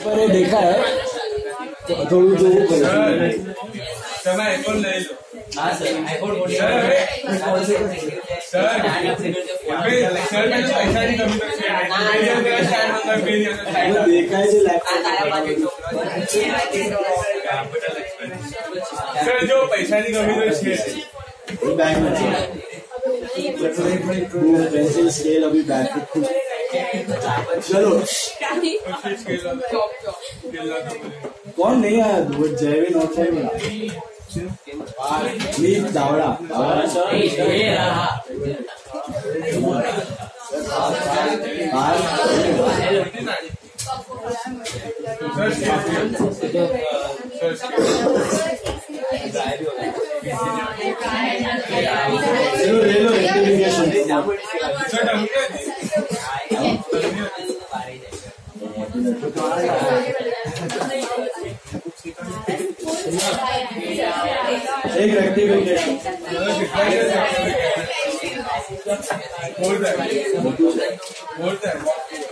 मैंने देखा है थोड़ी जो सर आईफोन ले लो। हाँ सर आईफोन सर मैंने पैसा नहीं कमी देखा है जो लैपटॉप सर जो पैसा नहीं कमी तो बैग में पेंसिल स्केल अभी बैग पे चलो कौन नहीं आया वो जयवीन और क्या बोला मीत दावड़ा ले लो एक rectification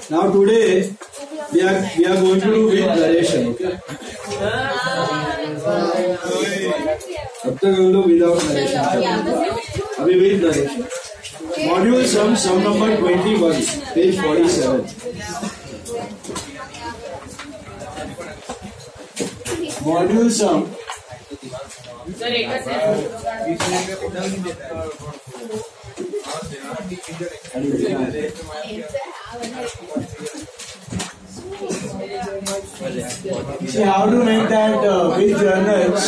now today we are going to do with narration okay अब तक हम लोग without narration अभी with narration module sum number 21 page 47 module sum sir एक See how to make that with journals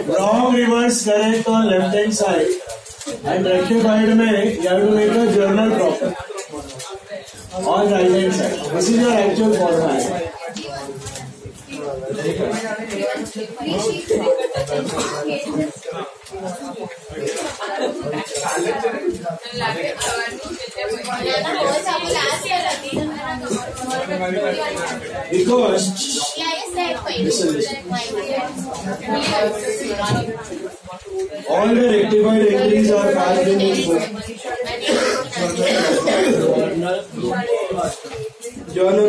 wrong reverse correct on left hand side and rectified में you have to make a journal proper on right hand side. This is your actual format. Because listen. All the rectified entries are passed in this book. Journal.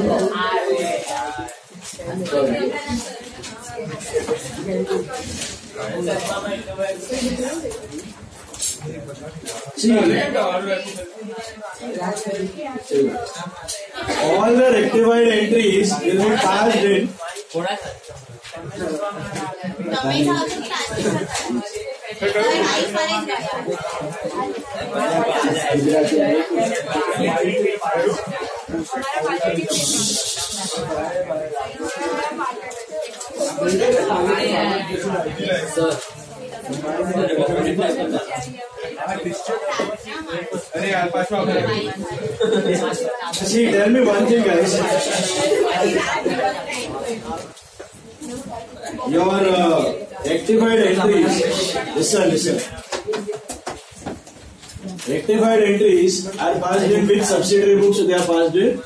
See, all the rectified entries will be passed in. See, tell me one thing, guys. Your rectified entries. Listen. Rectified entries are passed in which subsidiary books? So they are passed in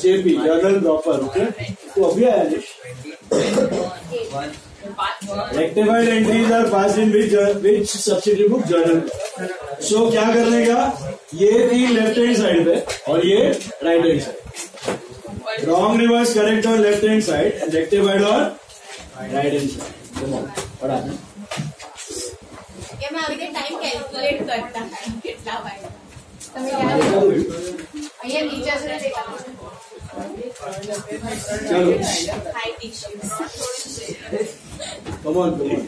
JP, journal proper. Okay. तो अभी आया list. Rectified entries are passed in which subsidiary book? Journal. So क्या करने का? ये थी left hand side पे और ये right hand side. Wrong reverse correct on left hand side and rectified on right hand side. Come on, पढ़ा. ये मैं अभी के टाइम कैलकुलेट करता है कितना पाएगा. ये नीचे से देखा. चलो. Height issues. Come on, please.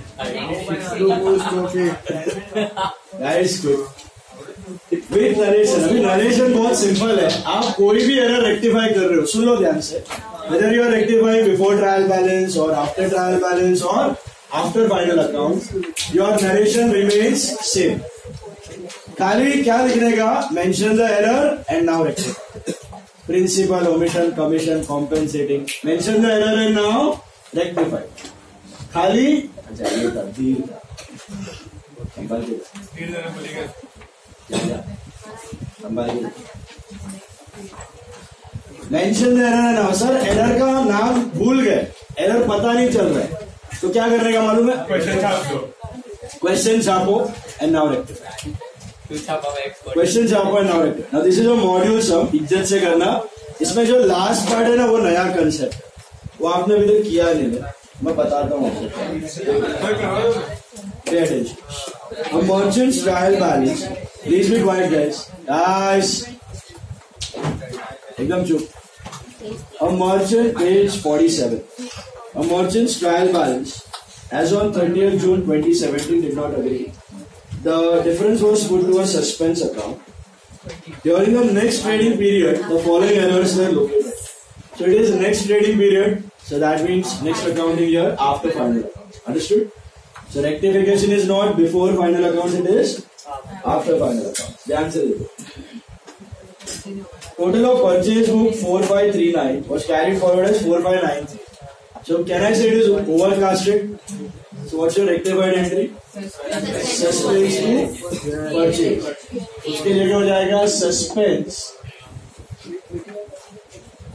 That is good. With narration. अभी नरेशन बहुत सिंपल है. आप कोई भी एरर रेक्टिफाई कर रहे हो, सुन लो ध्यान से. Whether you are rectifying before trial balance or after trial balance or after final accounts, your narration remains same. खाली क्या लिखने का? Mention the error and now rectify. Principal, omission, commission, compensating. Mention the error and now rectify. खाली जाइए था धीर था संभाल के mention the error now. Sir error का नाम भूल गए, एरर पता नहीं चल रहा है, तो क्या करने का मालूम है? क्वेश्चन छापो एंड नाउ रेक्टिफाई. क्वेश्चन छापो and now rectify. Now this is a module sum. इज्जत से करना. इसमें जो लास्ट पार्ट है ना वो नया कंसेप्ट है, वो आपने अभी तक किया नहीं है, मैं बताता हूँ आपको। Pay attention. A merchant's trial balance. Please be quiet, guys. Guys, एकदम चुप. A merchant, page 47. A merchant's trial balance as on 30th June 2017 did not agree. The difference was put to a suspense account. During the next trading period, the following errors were located. So it is next trading period, so that means next accounting year after final accounts. Understood? So rectification is not before final accounts, it is after final accounts. The answer is total of purchase book 4539 was carried forward as 4593. So can I say it is overcasted? So what's your rectified entry? Suspense to purchase. उसके जगह हो जाएगा suspense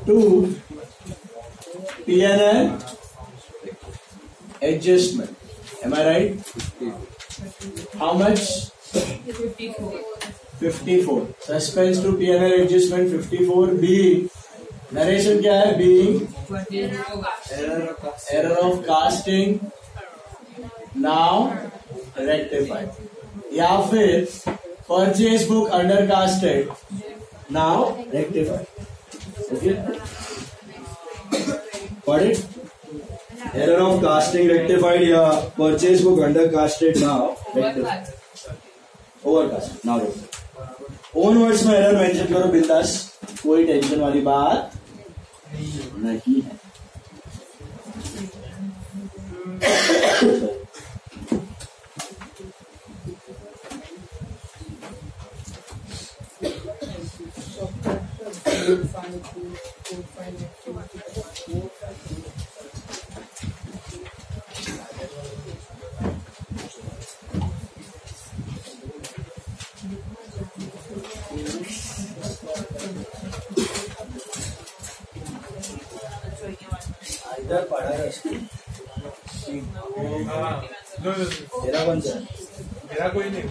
to P&L adjustment. Am I right? How much? 54. Suspense to P&L adjustment 54. B. Narration क्या है? B. Error of casting. Now rectified. या फिर purchase book undercasted. Now rectified. Okay. Got it? Error of casting rectified या purchase book undercasted now rectified. Overcasted now rectified. Own words में error mention करो बिंदास, कोई tension वाली बात नहीं है. इधर पढ़ा है तेरा कौन सा? मेरा कोई नहीं.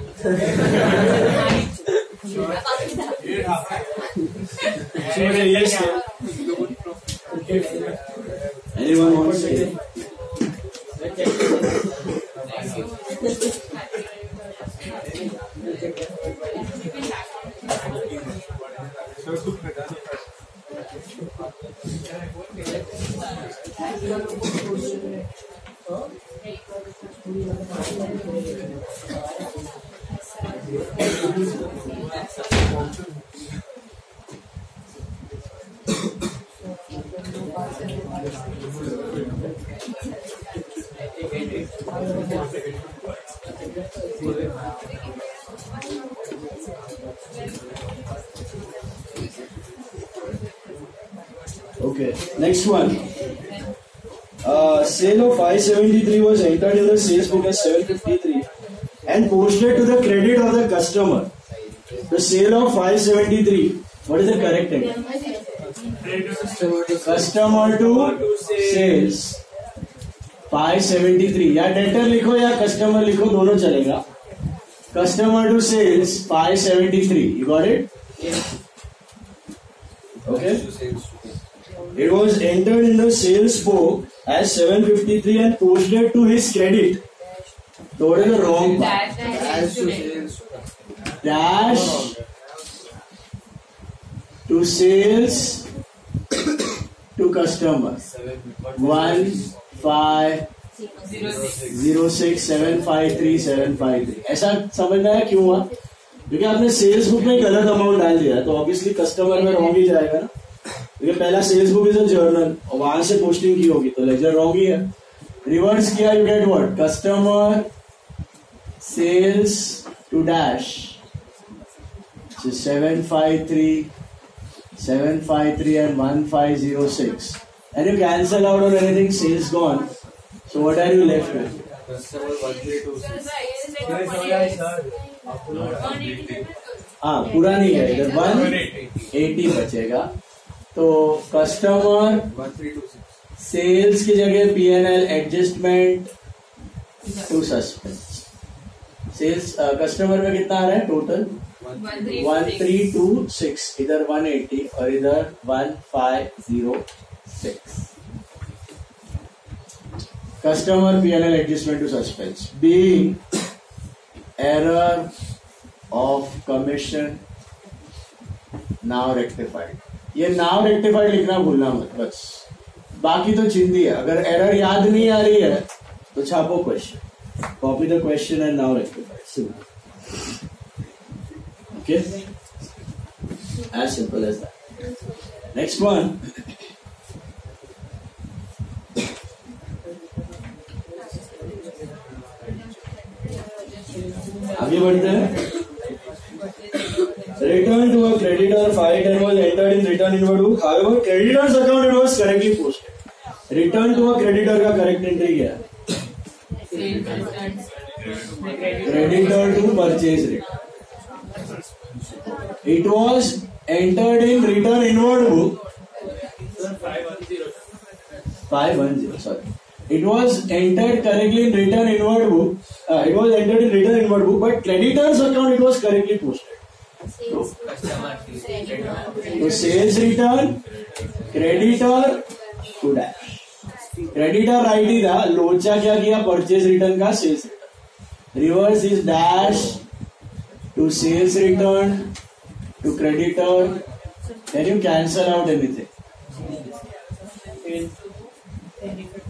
Yes. Anyone wants to say? Okay, next one. Sale of 573 was entered in the sales book as 753 and posted to the credit of the customer. The sale of 573, what is the correct entry? Customer to sales 573. या debtor लिखो या customer लिखो, दोनों चलेगा. Customer to sales 573. You got it? Okay. It was entered in the sales book as 753 and posted to his credit. So what is the wrong part? Dash to sales to customer 1506753753. ऐसा समझना है क्यों हुआ? क्योंकि आपने sales book में गलत amount डाल दिया तो ऑब्वियसली कस्टमर में रॉन्ग ही जाएगा ना. क्योंकि पहला sales book is a journal और वहां से पोस्टिंग की होगी तो लेजर रॉन्ग ही है. रिवर्स किया, you get what? Customer sales to dash 753 and 1506 and you cancel out on anything, sales gone. So what are you left with? हाँ, पूरा नहीं है इधर, 180 बचेगा. तो कस्टमर सेल्स की जगह P&L adjustment to suspense. Sales customer में कितना आ रहा है टोटल 1326, इधर 180 और इधर 1506. Customer P&L adjustment to suspense being error of commission now rectified. ये now rectified लिखना भूलना मत बस, बाकी तो चिंदी है. अगर एरर याद नहीं आ रही है तो छापो question, copy the question and now rectified. Simple. Okay, as simple as that. Next one. आगे बढ़ते हैं. Return to a creditor 510 was entered in return inward book. However, creditor's account it was correctly posted. Return to a creditor का correct entry क्या है? Creditor to purchase return. It was entered in return inward book. 510, sorry. It was entered correctly in return inward book. It was entered in return inward book, but creditor's account it was correctly posted. So sales return, creditor to dash. Creditor right ही था, लोचा क्या किया? Purchase return का sales return. Reverse is dash to sales return to creditor. Can you cancel out anything?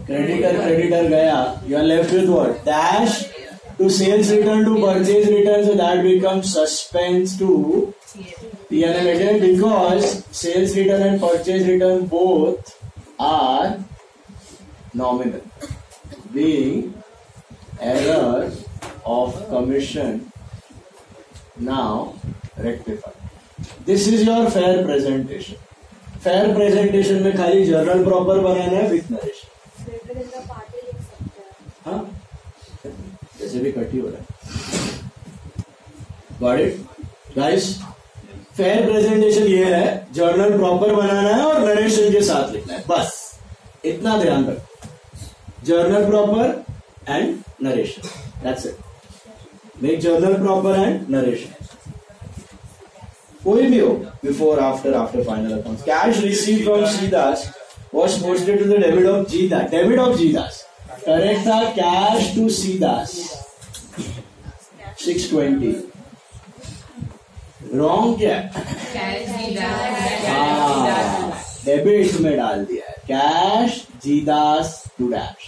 Creditor गया. You are left with what? Dash to sales return to purchase return. So that becomes suspense to P&L account because sales return and purchase return both are nominal. Being error of commission now rectified. This is your fair presentation. Fair presentation में खाली journal proper बनाना है with narration. हाँ, जैसे भी कटी हो रहा है. Got it, guys? Fair presentation ये है, journal proper बनाना है और narration के साथ लिखना है. बस इतना ध्यान रखो. Journal proper and narration. That's it. Make journal proper and narration. कोई भी हो, before, after final accounts. Cash received from Sidas was posted to the debit of Jidas. Debit of Jidas. Correct था, cash to Sidas 620. Wrong क्या? Debit में डाल दिया है. Cash Jidas to dash.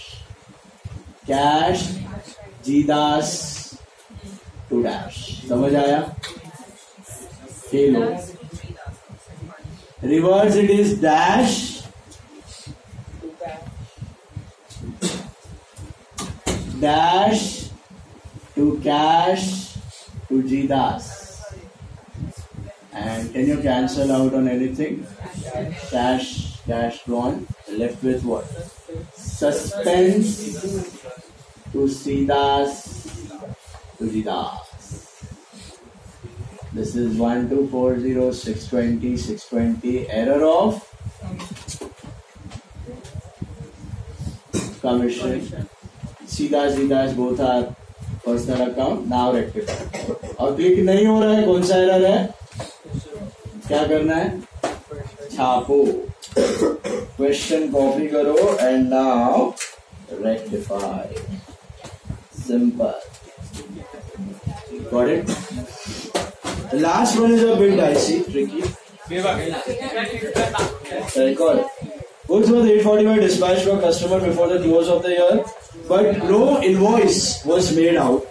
Cash Jidas to dash. समझ आया? Reverse it is dash to cash to Jidas. And can you cancel out on anything? Cash gone. Left with what? Suspense to Sidas to Jidas. This is 1240 620 error of commission. Sidas both are personal account now rectified. और click नहीं हो रहा है, कौन सा error है? क्या करना है? छापो, क्वेश्चन कॉपी करो and now rectify. Simple. Got it? The last one is a bit dicey, tricky. Record. Goods was 845 dispatched to a customer before the close of the year, but no invoice was made out.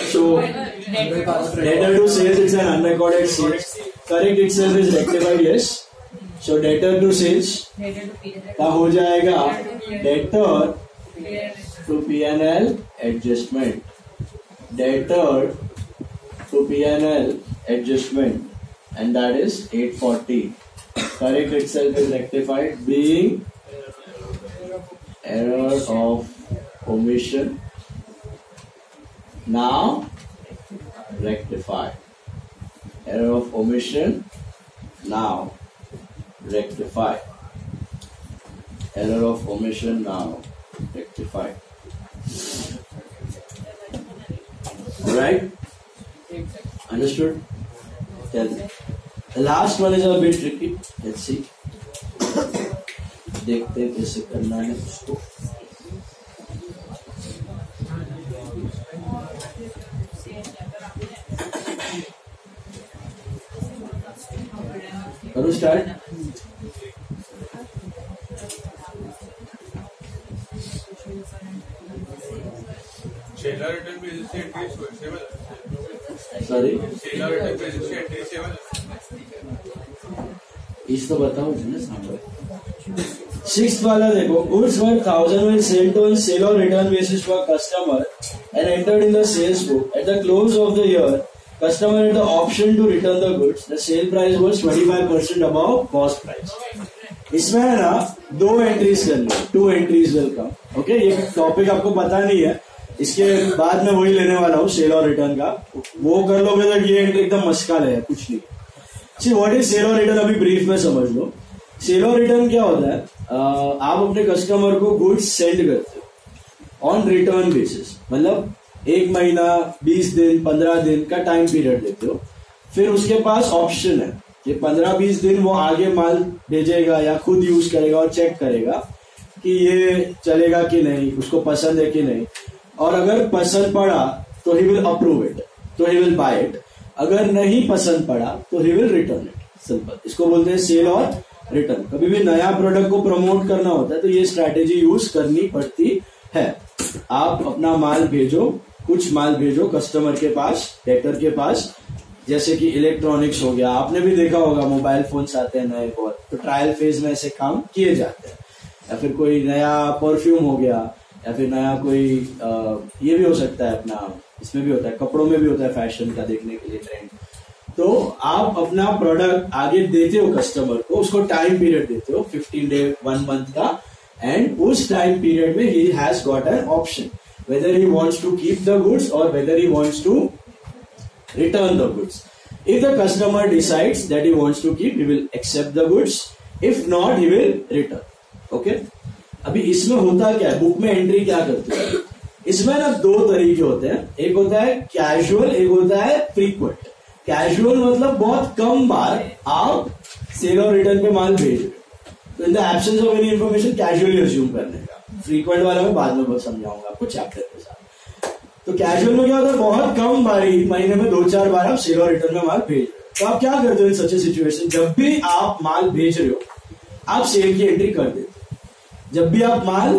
So, debtor to sales, it's an unrecorded sales. Correct itself is rectified, yes. So, debtor to sales का हो जाएगा debtor to P&L adjustment. Debtor to P&L adjustment, and that is 840. Correct itself is rectified, being error of omission now rectified. Error of omission now rectified. Error of omission now rectified. Right? Understood? Tell me. The last one is a bit tricky. Let's see. देखते हैं कैसे करना है उसको. करो start. Shelar return basis से entry seven. Sorry, Shelar return basis से entry seven. इस तो बताओ ना सामने. 6th वाला देखो. Goods worth 1000 will sell on sale or return basis to a customer and entered in the sales book. At the close of the year, customer had the option to return the goods. The sale price was 25% above cost price. इसमें है ना 2 entries कर लो. 2 entries will come. Okay, ये topic आपको पता नहीं है, इसके बाद में वही लेने वाला हूँ सेल और रिटर्न का. वो कर लोगे तो ये एंट्री एकदम मस्काल है, कुछ नहीं. सी व्हाट इज सेल और रिटर्न, अभी ब्रीफ में समझ लो. सेल और रिटर्न क्या होता है? आप अपने कस्टमर को गुड्स सेंड करते हो ऑन रिटर्न बेसिस. मतलब 1 महीना, 20 दिन, 15 दिन का टाइम पीरियड देते हो. फिर उसके पास ऑप्शन है कि 15-20 दिन वो आगे माल भेजेगा या खुद यूज करेगा और चेक करेगा कि ये चलेगा कि नहीं, उसको पसंद है कि नहीं. और अगर पसंद पड़ा तो ही विल अप्रूव इट, तो ही विल बाय इट. अगर नहीं पसंद पड़ा तो he will return it. Simple. इसको बोलते हैं सेल और रिटर्न. कभी भी नया प्रोडक्ट को प्रमोट करना होता है तो ये स्ट्रैटेजी यूज करनी पड़ती है. आप अपना माल भेजो, कुछ माल भेजो कस्टमर के पास, डेटर के पास. जैसे कि इलेक्ट्रॉनिक्स हो गया, आपने भी देखा होगा मोबाइल फोन्स आते हैं नए बहुत, तो ट्रायल फेज में ऐसे काम किए जाते हैं. या फिर कोई नया परफ्यूम हो गया, या फिर नया कोई ये भी हो सकता है अपना, इसमें भी होता है, कपड़ों में भी होता है फैशन का देखने के लिए ट्रेंड. तो आप अपना प्रोडक्ट आगे देते हो कस्टमर को, उसको टाइम पीरियड देते हो 15 डे 1 मंथ का. एंड उस टाइम पीरियड में he has got an option whether he wants to keep the goods or whether he wants to return the goods. If the customer decides that he wants to keep, he will accept the goods. If not, he will return. Okay? अभी इसमें होता क्या है, book में entry क्या करते हैं? इसमें ना 2 तरीके होते हैं. एक होता है कैजुअल, एक होता है फ्रीक्वेंट. कैजुअल मतलब बहुत कम बार आप सेल और रिटर्न पे माल भेज रहे हो, तो in the absence of any information casually assume करने का. फ्रीक्वेंट वाला मैं बाद में समझाऊंगा आपको चैप्टर के साथ. तो कैजुअल में क्या होता है, बहुत कम बारी, महीने में 2-4 बार आप सेल और रिटर्न में माल भेज रहे हो. तो आप क्या करते हो इन सच ए सिचुएशन, जब भी आप माल भेज रहे हो आप सेल की एंट्री कर देते हो. जब भी आप माल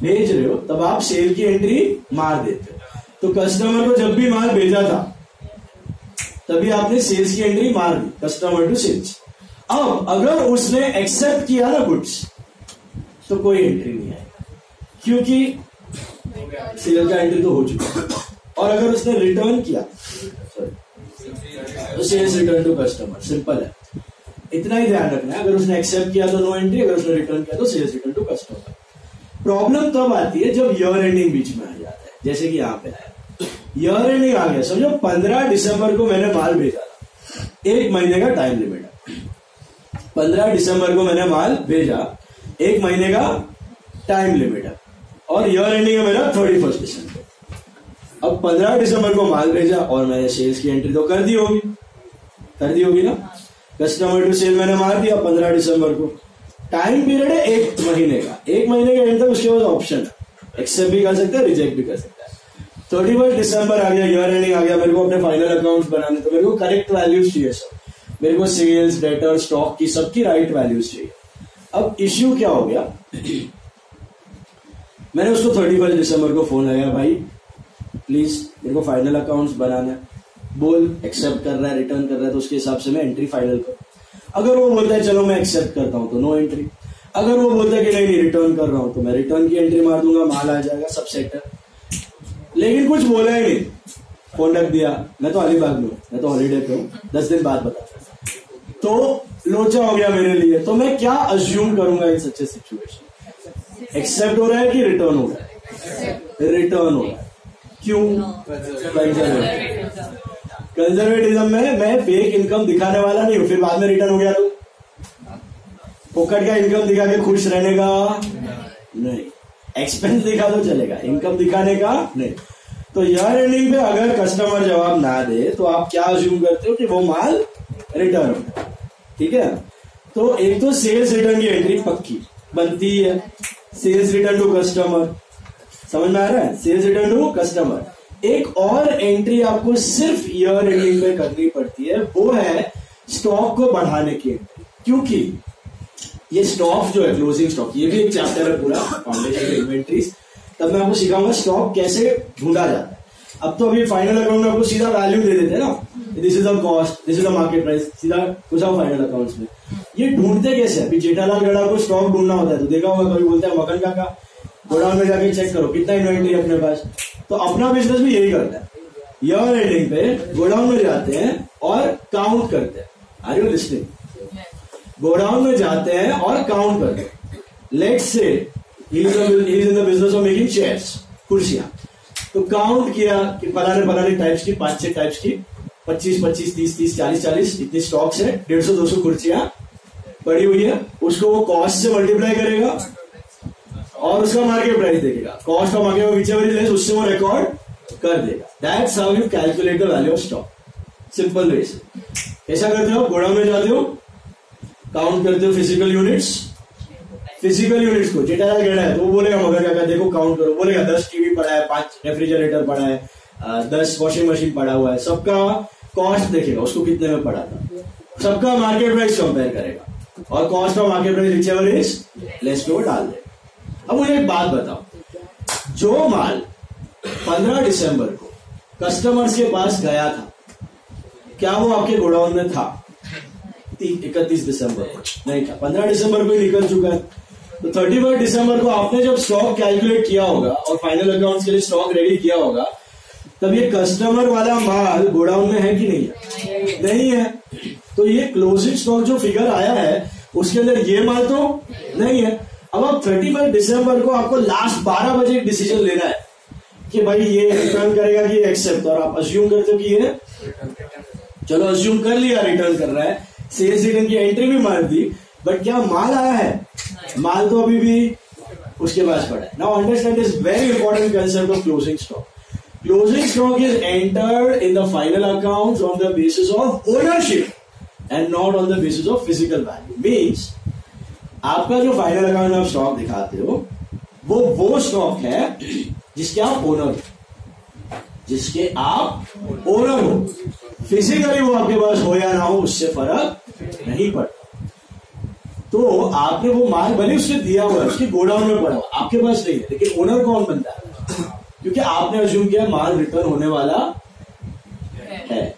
भेज रहे हो तब आप सेल की एंट्री मार देते हो. तो कस्टमर को जब भी माल भेजा था तभी आपने सेल्स की एंट्री मार दी, कस्टमर टू सेल्स. अब अगर उसने एक्सेप्ट किया ना गुड्स तो कोई एंट्री नहीं आएगा, क्योंकि सेल का एंट्री तो हो चुका है. और अगर उसने रिटर्न किया तो sales return to customer. Simple है, इतना ही ध्यान रखना है. अगर उसने एक्सेप्ट किया तो नो एंट्री, अगर उसने रिटर्न किया तो sales return to customer. Problem तब आती है जब ईयर एंडिंग बीच में आ जाता है, जैसे कि यहाँ पे आया. ईयर एंडिंग आ गया, समझो 15 दिसंबर को मैंने माल भेजा था, 1 महीने का टाइम लिमिट है. 15 दिसंबर को मैंने माल भेजा, 1 महीने का टाइम लिमिट है, और ईयर एंडिंग है मेरा 31 दिसंबर. अब 15 दिसंबर को माल भेजा और मैंने सेल्स की एंट्री तो कर दी होगी ना. कस्टमर टू सेल मैंने मार दिया 15 दिसंबर को. टाइम पीरियड है 1 महीने का. 1 महीने के एंड तक उसके पास ऑप्शन है, एक्सेप्ट भी कर सकता है, रिजेक्ट भी कर सकता है. 31 दिसंबर आ गया, ईयर एंडिंग आ गया, मेरे को अपने फाइनल अकाउंट्स बनाने, तो मेरे को करेक्ट वैल्यूज चाहिए सब. मेरे को सेल्स, डेटर, स्टॉक की सबकी राइट वैल्यूज चाहिए. अब इश्यू क्या हो गया, मैंने उसको 31 दिसंबर को फोन लगाया, भाई प्लीज मेरे को फाइनल अकाउंट्स बनाना है. बोल एक्सेप्ट कर रहा है, रिटर्न कर रहा है, तो उसके हिसाब से मैं एंट्री फाइनल करूं. अगर वो बोलता है चलो मैं एक्सेप्ट करता हूं तो नो एंट्री. अगर वो बोलता है कि नहीं रिटर्न कर रहा हूं तो मैं रिटर्न की एंट्री मार दूंगा, माल आ जाएगा, सब सेट है. लेकिन कुछ बोला ही नहीं, फोन रख दिया. मैं तो अलीबाग में हूं, मैं तो हॉलीडे पे हूं, 10 दिन बाद बता. तो लोचा हो गया मेरे लिए. तो मैं क्या अज्यूम करूंगा इन सच ए सिचुएशन, एक्सेप्ट हो रहा है कि रिटर्न हो रहा है? रिटर्न हो रहा है. क्यों? कंजर्वेटिज्म में मैं फेक इनकम दिखाने वाला नहीं हूं. फिर बाद में रिटर्न हो गया तो पॉकेट का इनकम दिखा के खुश रहने का नहीं, एक्सपेंस दिखा तो चलेगा, इनकम दिखाने का नहीं. तो ईयर एंडिंग पे अगर कस्टमर जवाब ना दे तो आप क्या अज्यूम करते हो कि वो माल रिटर्न हो, ठीक है। तो एक तो सेल्स रिटर्न की एंट्री पक्की बनती है, सेल्स रिटर्न टू कस्टमर, समझ में आ रहा है, सेल्स रिटर्न टू कस्टमर। एक और एंट्री आपको सिर्फ ईयर एंडिंग में करनी पड़ती है, वो है स्टॉक को बढ़ाने की एंट्री। क्योंकि ये स्टॉक जो है क्लोजिंग स्टॉक, ये भी एक चैप्टर है पूरा फाउंडेशन इन्वेंट्रीज, तब मैं आपको सिखाऊंगा स्टॉक कैसे ढूंढा जाता है। अब तो अभी फाइनल अकाउंट में आपको सीधा वैल्यू दे देते हैं ना, this is the cost, this is the market price, सीधा कुछ फाइनल अकाउंट्स में। ये ढूंढते कैसे? अभी जेठालाल गढ़ा को स्टॉक ढूंढना होता है तो देखा होगा कभी बोलते हैं मकन काका गोडाउन में जाके चेक करो कितना इन्वेंट्री है अपने पास। तो अपना बिजनेस भी यही करता है, ईयर एंडिंग पे गोडाउन में जाते हैं और काउंट करते हैं। Are you listening? गोडाउन में जाते हैं और काउंट करते हैं। Let's say he is in the business of making chairs, कुर्सियां। तो काउंट किया कि फलाने टाइप्स की, 5-6 टाइप्स की, 25-25, 30-30, 40-40 इतनी स्टॉक्स है, 150-200 कुर्सियां पड़ी हुई है। उसको वो कॉस्ट से मल्टीप्लाई करेगा और उसका मार्केट प्राइस देखेगा, cost of market whichever is less उससे वो रिकॉर्ड कर देगा। That's how you calculate the value of stock, simple way से। ऐसा करते हो, गोडाउन में जाते हो, काउंट करते हो फिजिकल यूनिट्स, फिजिकल यूनिट्स को जेठालाल गढ़ा है तो वो बोलेगा मगर क्या देखो काउंट करो, बोलेगा 10 टीवी पड़ा है, 5 रेफ्रिजरेटर पड़ा है, 10 वॉशिंग मशीन पड़ा हुआ है, सबका कॉस्ट देखेगा उसको कितने में पड़ा था, सबका मार्केट प्राइस कंपेयर करेगा और cost of market price whichever is less पे वो डाल देगा। अब मुझे एक बात बताओ, जो माल 15 दिसंबर को कस्टमर्स के पास गया था, क्या वो आपके गोडाउन में था 31 दिसंबर को? नहीं था, 15 दिसंबर को ही निकल चुका है। तो 31 दिसंबर को आपने जब स्टॉक कैलकुलेट किया होगा और फाइनल अकाउंट्स के लिए स्टॉक रेडी किया होगा, तब ये कस्टमर वाला माल गोडाउन में है कि नहीं है? नहीं है। तो ये क्लोजिंग स्टॉक जो फिगर आया है उसके अंदर ये माल तो नहीं है। अब आप 31 दिसंबर को आपको लास्ट 12 बजे डिसीजन लेना है कि भाई ये रिटर्न करेगा कि एक्सेप्ट, और आप अज्यूम करते हो कि ये, चलो अज्यूम कर लिया रिटर्न कर रहा है, सेल्स रिटर्न की एंट्री भी मार दी, बट क्या माल आया है? माल तो अभी भी उसके पास पड़ा है। Now understand this very important concept of closing stock. Closing stock is entered in the final accounts on the basis of ownership and not on the basis of physical value. Means आपका जो final account में आप stock दिखाते हो वो stock है जिसके आप ओनर हो, जिसके आप ओनर हो। फिजिकली वो आपके पास हो या ना हो उससे फर्क नहीं पड़ता। तो आपने वो माल भले उसके दिया हुआ है, उसके गोडाउन में पड़ा हुआ, आपके पास नहीं है, लेकिन ओनर कौन बनता है? क्योंकि आपने अज्यूम किया माल रिटर्न होने वाला है,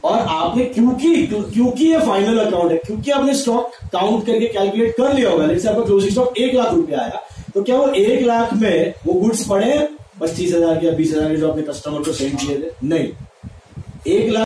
और आपने क्योंकि ये फाइनल अकाउंट है, क्योंकि आपने स्टॉक काउंट करके कैलकुलेट कर लिया होगा, जैसे आपका क्लोजिंग स्टॉक 1 लाख रुपया आया, तो क्या वो 1 लाख में वो गुड्स पड़े 25,000 के या 20,000 के जो आपने कस्टमर को सेंड किए थे? नहीं, 1 लाख